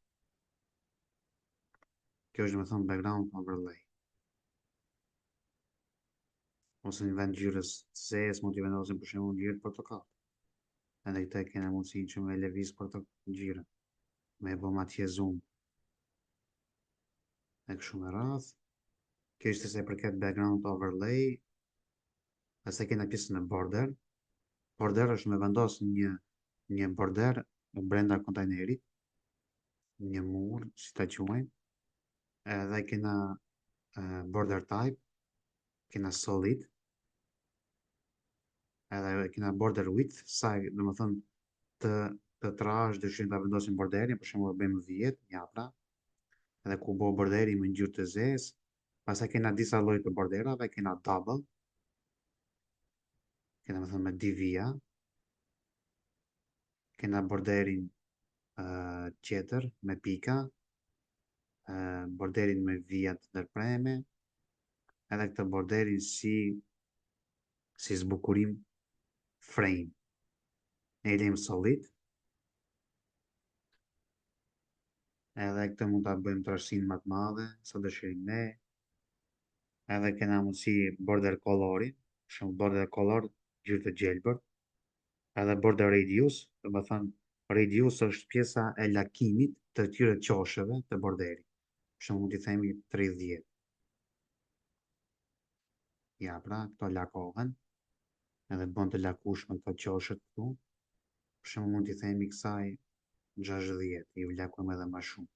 A: Kjo është me thonë background overlay. Ose në vend ngjyrës të zezë mund t'i vendosim për shembull ngjyrë portokall. Edhe këtë e kena mundësi që me lëviz ngjyrën, me e bë matje zoom. E kështu me radhë. Kjo ishte se përket background overlay. Pastaj kena pjesën e border. Border është me vendos një border brenda kontajnerit, një mur, si ta quajmë. Edhe kena border type, kena solid, edhe kena border width, sa do më thënë të trash dëshirim ta vendosim borderin, për shembull e bëjmë 10, ja pra. edhe ku bo borderi me ngjyrë të zezë. Pastaj kena disa lloje të borderave, kena double, kena më thënë me dy vija, kena borderin tjetër me pika, borderin me vija të ndërpreme, edhe këtë borderin si zbukurim frame. Ne i lejmë solid, edhe këtë mund ta bëjmë trashësinë më të madhe, sa dëshirim ne, edhe kena mundësi border colori, shumë border color, gjyrë të gjelbër, edhe border radius, dhe më thënë radius është pjesa e lakimit të tyre qosheve të borderi. Shumë mund t'i themi 30. Ja, pra, këto lakohen, edhe bën të lakushme këto qoshet këtu. Shumë mund t'i themi kësaj 60, i lakojmë edhe më shumë.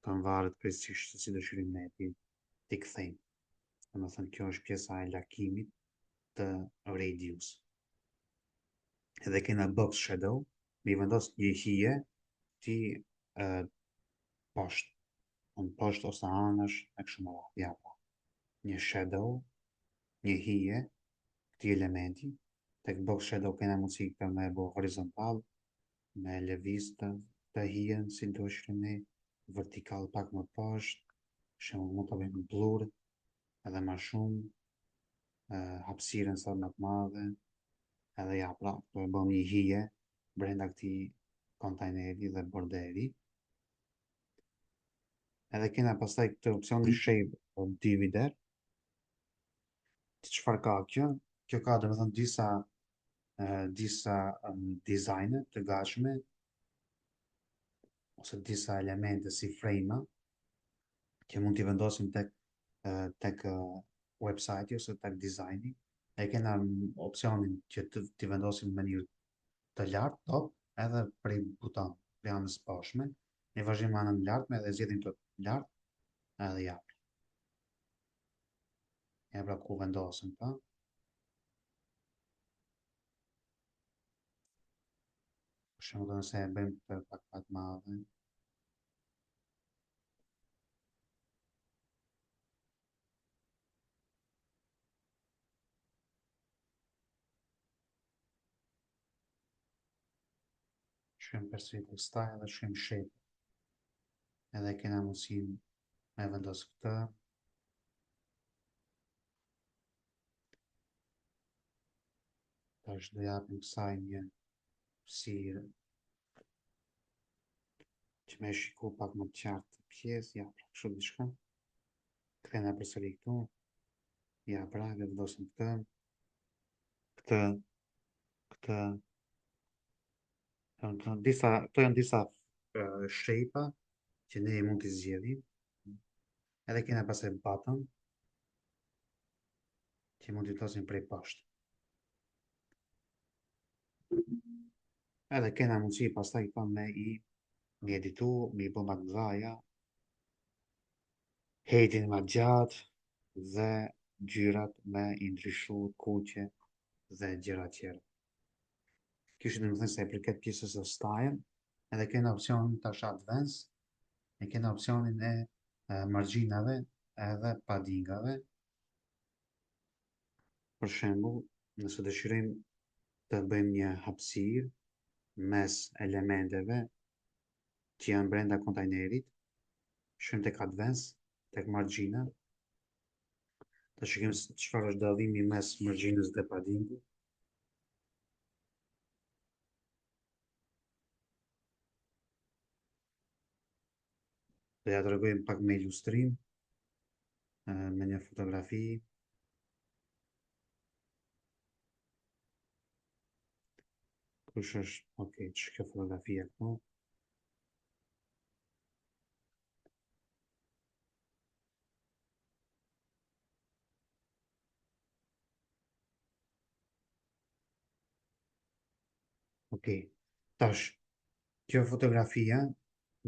A: Të në varet për si dëshirim ne t'i kthejmë. Dhe më thënë, kjo është pjesa e lakimit të radius. Edhe kena box shadow, mi vendos një hije ti poshtë, në poshtë ose anësh e kështu me radhë. Ja, po. Një shadow, një hije, këti elementi, tek box shadow kena mundësi për me bo horizontal, me lëviz të hijen, si do shkrim vertikal pak më poshtë, shumë mund të bëjmë blur, edhe më shumë, hapësirën sa më të madhe, edhe ja, pra, do e bëm një hije brenda këti kontajneri dhe borderi. Edhe kena pastaj këtë opcioni shape divider. Çfarë ka kjo? Kjo ka dhe më thënë disa dizajne të gatshme, ose disa elemente si frame që mund t'i vendosim tek website ose tek dizajni. E kena opcionin që t'i vendosim në mënyrë të lartë, top, edhe prej buton, prej anës poshme. Ne vazhdim anën lartme dhe zgjedhim të lartë, edhe japë. Ja pra ku vendosim ta. Për shumë të nëse e bëjmë të pak madhe. Shkrim perspective style dhe shkrim shape. Edhe kena mundësin me vendos këtë. Tash do japim kësaj një sirë që me shiku pak më qartë të pjesë. Ja, pra, kështu diçka. Këthena përsëri këtu. Ja, pra, dhe vendosim këtë. Këtë. Këtë. Këto janë disa shape-a që ne mund t'i zgjedhim. Edhe kena pasaj button që mund t'i tosim prej poshtë. Edhe kena mundësi pastaj këto me editu, me i bë më të mëdhaja, hejtin më gjatë dhe gjyrat me i ndryshu kuqe dhe gjëra tjera. Kishë në më thënë se e përket pjesës e style, edhe kena opcionin tash advance, e kena opcionin e margjinave edhe paddingave. Për shembull, nëse dëshirojmë të bëjmë një hapësirë mes elementeve që janë brenda kontajnerit, shkojmë tek advance, tek margjina, të shikojmë çfarë është dallimi mes margjinës dhe paddingut. Do ja tregojmë pak me ilustrim, me një fotografi. Kush është, ok, që kjo fotografia këtu. Ok, tash, kjo fotografia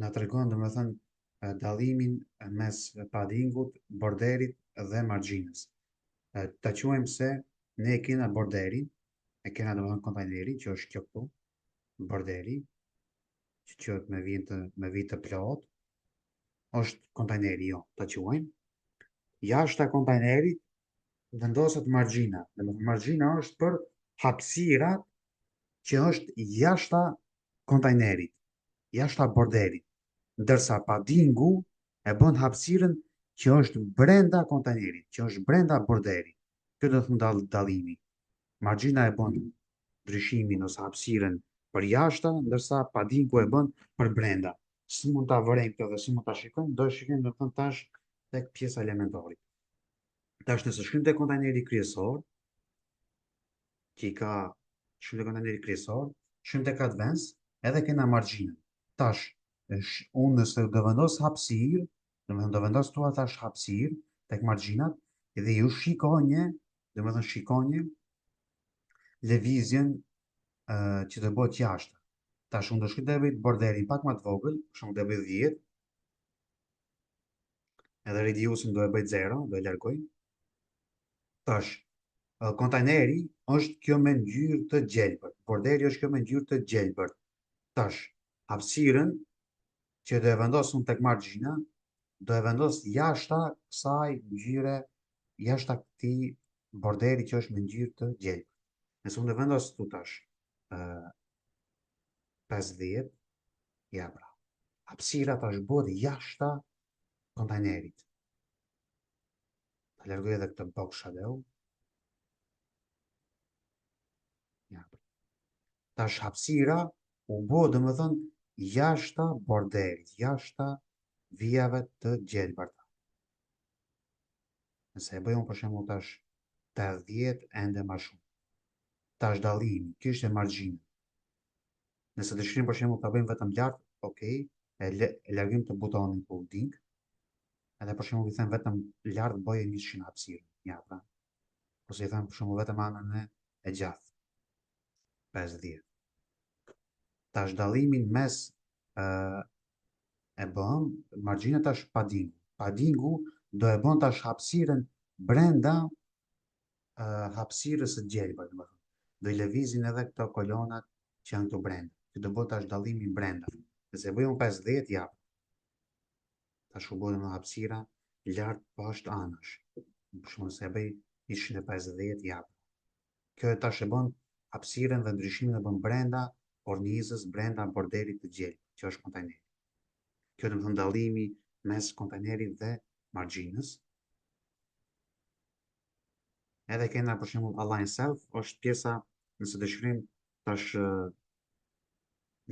A: na tregon domethënë dallimin mes paddingut, borderit dhe margjinës. Ta quajmë se ne e kena borderin, e kena domethënë kontajnerin që është kjo këtu, borderi, që quhet me vijë të plot, është kontajneri, jo, ta quajmë. Jashta e kontajnerit vendoset margjina. Domethënë margjina është për hapësirat që është jashta kontajnerit, jashta borderit, ndërsa padingu e bën hapësirën që është brenda kontajnerit, që është brenda borderit. Kjo do të thonë dallimi. Margjina e bën ndryshimin ose hapësirën për jashta, ndërsa padingu e bën për brenda. Si mund ta vërejmë këtë dhe si mund ta shikojmë? Do e shikojmë domethënë tash tek pjesa elementorit. Tash nëse shkrim te kontajneri kryesor, që i ka shkrim te kontajneri kryesor, shkrim tek advance, edhe kena margjinën. Tash unë nëse do vendos hapësirë, domethënë do vendos tua tash hapësirë tek margjinat, edhe ju shikoni, domethënë shikoni lëvizjen që do bëhet jashtë. Tash unë do shkoj të bëj borderin pak më të vogël, për shembull do bëj 10, edhe radiusin do e bëj 0, do e largoj. Tash kontajneri është kjo me ngjyrë të gjelbër. Borderi është kjo me ngjyrë të gjelbër. Tash hapësirën që do e vendos unë tek margjina, do e vendos jashta kësaj ngjyre, jashta këtij borderi që është me ngjyrë të gjelbër. Nëse unë do vendos këtu tash 50, ja pra. Hapësira tash bëhet jashta kontajnerit. Ta largoj edhe këtë box shadow. Ja pra. Tash hapësira u bë domethënë jashta borderit, jashta vijave të gjelbërta. Nëse e bëj unë për shembull tash 80 ende më shumë. Tash dallimi, kjo është e margjinë. Nëse dëshirim për shembull ta bëjmë vetëm lart, ok, e largojmë të butonin holding, edhe për shembull i them vetëm lart bëje 100 hapësirë. Ja pra. Ose i them për shembull vetëm anën e gjatë. 50. Tash dallimin mes e bëm margjina tash padingu. Padingu do e bën tash hapësirën brenda hapësirës së gjelbër, domethënë. Do i lëvizin edhe këto kolonat që janë këtu brenda. Që do bëhet tash dallimin brenda. Nëse bëjmë 50, ja. Tash u bë në hapësira lart poshtë anësh. Për shembull se bëj 150, ja. Kjo tash e bën hapësirën dhe ndryshimin e bën brenda kornizës, brenda borderit të gjelbër, që është kontajneri. Kjo do të thonë dallimi mes kontajnerit dhe margjinës. Edhe kena për shembull align self, është pjesa nëse dëshirojmë tash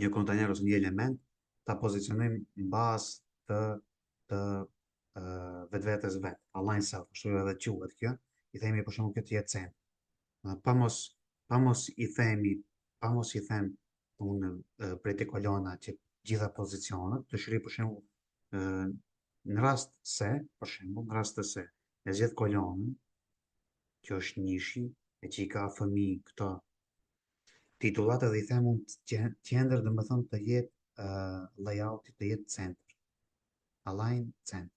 A: një kontajner ose një element ta pozicionojmë mbazë të vetvetes vet. Align self, ashtu edhe quhet kjo. I themi për shembull kjo të jetë centër. Pa mos i them unë prej të kolona që gjitha pozicionet, dëshiroj për shembull në rast se, për shembull, në rast të se, e zgjedh kolonën, që është njëshi, e që i ka fëmi këto titullat edhe i them unë qendër dhe më thënë të jetë layouti të jetë center. Align center.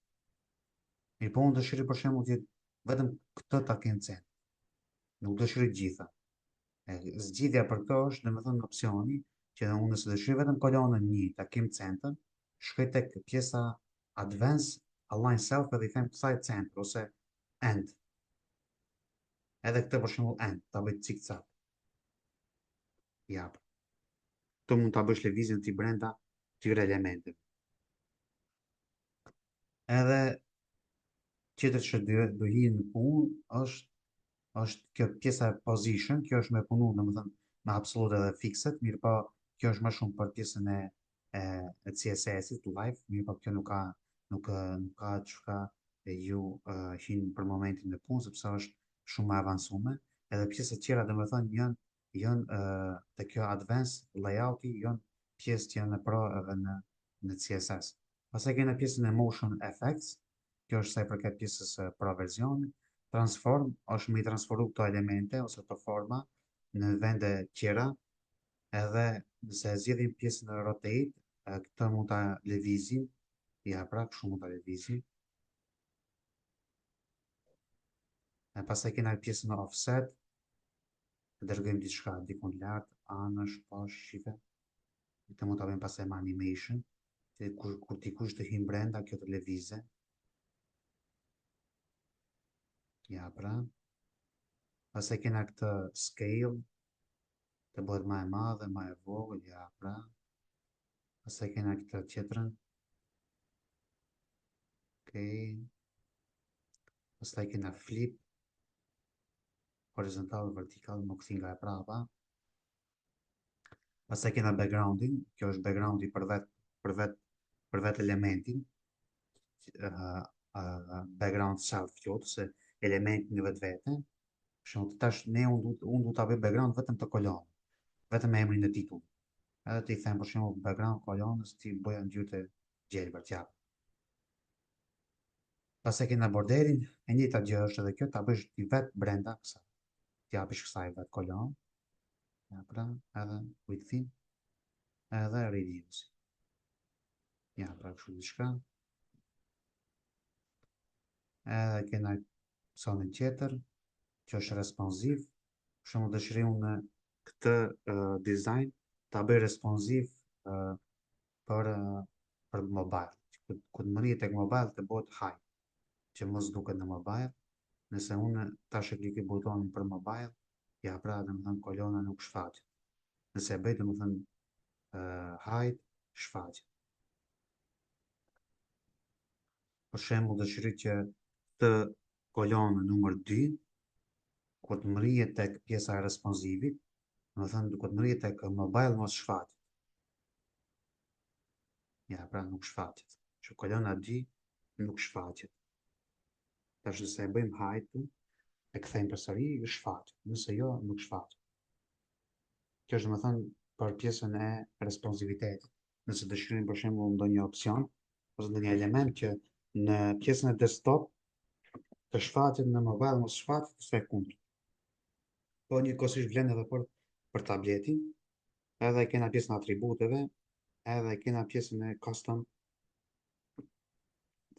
A: Mirë po unë dëshirë për shemë që vetëm këtë ta kemë center. Nuk dëshirë gjitha. Zgjidhja për këto është dhe më thënë opcioni që dhe unë nëse dëshirë vetëm kolonën një ta kemë center, shkoj tek pjesa advance align self edhe i them kësaj center ose end. Edhe këtë për shembull end, ta bëj cikcak. Jap. Këtu mund ta bësh lëvizjen ti brenda këtyre elementeve. Edhe tjetër që do hinë në punë është kjo pjesa e position, kjo është me punu, domethënë me absolute dhe fixed, mirë po kjo është më shumë për pjesën e CSS-it live, mirë po kjo nuk ka çka ju hinë për momentin në punë sepse është shumë më avancuar, edhe pjesët tjera domethënë janë te kjo advanced layouti janë pjesë që janë në Pro edhe në CSS. Pastaj kena pjesën e motion effects, kjo është sa i përket pjesës Pro versionit. Transform është me i transformu këto elemente ose këto forma në vende tjera, edhe nëse zgjedhim pjesën e rotate, këtë mund ta lëvizim, ja pra kështu mund ta lëvizim. E pastaj kena pjesën e offset, dërgojmë diçka dikun lart, anësh, poshtë, shife. Këtë mund ta bëjmë pastaj me animation. që kur dikush të hyn brenda, kjo të lëvizë. Ja, pra. Pastaj kena këtë scale, të bëhet më e madhe, më e vogël, ja, pra. Pastaj kena këtë tjetrën. Okej. Pastaj kena flip, horizontal, vertikal, më kthi nga e prapa. Pastaj kena backgroundin, kjo është backgroundi për vetë elementin, background self qoftë se elementin në vetë vete. Për shembull, tash unë du ta bëj background vetëm të kolonës, vetëm me emrin e titullit. Edhe ti them për shembull background kolonës ti bëja ngjyrë të gjelbër t'jap. Pastaj kena borderin, e njëjta gjë është edhe kjo, ta bësh ti vetë brenda kësaj. T'japish kësaj vetë kolonë, ja pra, edhe widthin, edhe radiusin. Ja pra kështu diçka. Edhe kena sonin tjetër, që është responsiv. Për shembull dëshiroj unë këtë design ta bëj responsiv për për mobile. Kur të mërihet tek mobile të bëhet high, që mos duket në mobile. Nëse unë tash e klikoj butonin për mobile, ja pra domethënë kolona nuk shfaqet. Nëse e bëj domethënë hide, shfaqet. Për shembull dëshiroj që të kolonë numër 2 kur të mrihet tek pjesa e responsivit, domethënë kur të mrihet tek mobile mos shfaqet. Ja, pra nuk shfaqet. Që kolona 2 nuk shfaqet. Tash nëse e bëjmë hide, e kthejmë përsëri, shfaqet. Nëse jo, nuk shfaqet. Kjo është domethënë për pjesën e responsivitetit. Nëse dëshirojmë për shembull ndonjë opsion ose ndonjë element që në pjesën e desktop të shfaqet në mobile mos shfaqet, ose e kundërt. Po njëkohësisht vlen edhe për tabletin, edhe kena pjesën e atributeve, edhe kena pjesën e custom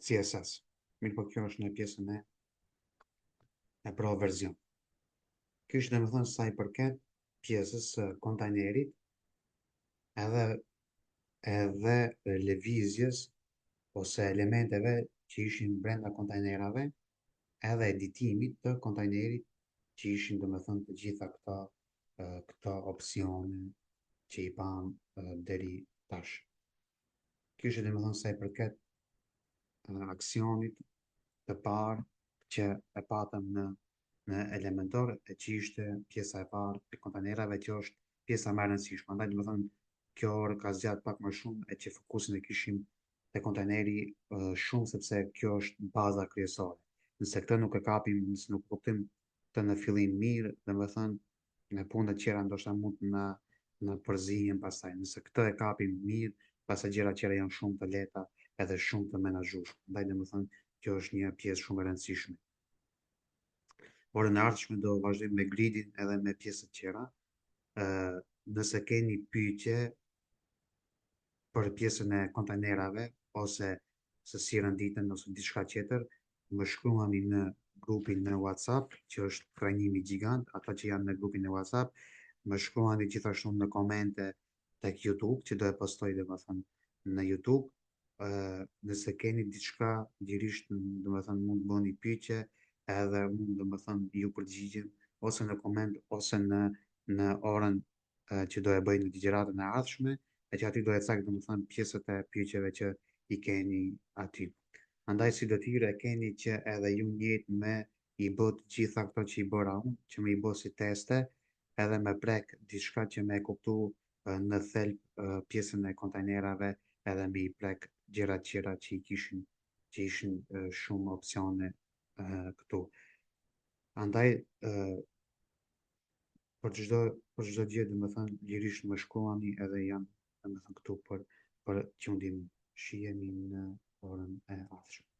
A: CSS. Mirë po kjo është në pjesën e pro version. Kjo është domethënë sa i përket pjesës së kontajnerit edhe lëvizjes ose elementeve që ishin brenda kontajnerave edhe editimit të kontajnerit që ishin domethënë të gjitha këto opsione që i pam deri tash. Kjo është domethënë sa i përket aksionit të parë që e patëm në Elementor, e që ishte pjesa e parë e kontajnerave, që është pjesa më e rëndësishme. Andaj domethënë kjo orë ka zgjat pak më shumë e që fokusin e kishim te kontajneri shumë sepse kjo është baza kryesore. Nëse këtë nuk e kapim, nëse nuk kuptojmë këtë në fillim mirë, domethënë në punët tjera ndoshta mund na përzihen pastaj. Nëse këtë e kapim mirë, pastaj gjërat tjera janë shumë të lehta edhe shumë të menaxhueshme. Andaj domethënë kjo është një pjesë shumë e rëndësishme. Orën e ardhshme do vazhdojmë me gridin edhe me pjesët tjera. Nëse keni pyetje për pjesën e kontajnerave ose se si renditen ose diçka tjetër, më shkruani në grupin në WhatsApp, që është trajnimi gjigant, ata që janë në grupin e WhatsApp, më shkruani gjithashtu në komente tek YouTube, që do e postoj domethënë në YouTube. Nëse keni diçka lirisht domethënë mund të bëni pyetje edhe mund domethënë ju përgjigjem ose në koment ose në orën që do e bëj në ligjëratën e ardhshme, e që aty do e cak domethënë pjesët e pyetjeve që i keni aty. Andaj si detyrë e keni që edhe ju njëjtë me i bë të gjitha këto që i bëra unë, që me i bë si teste, edhe me prek diçka që me e kuptu në thelb pjesën e kontajnerave edhe me i prek gjërat tjera që ishin shumë opsione këtu. Andaj për çdo gjë domethënë lirisht më shkruani edhe jam domethënë këtu për që ndihmë. Shihemi në orën e ardhshme.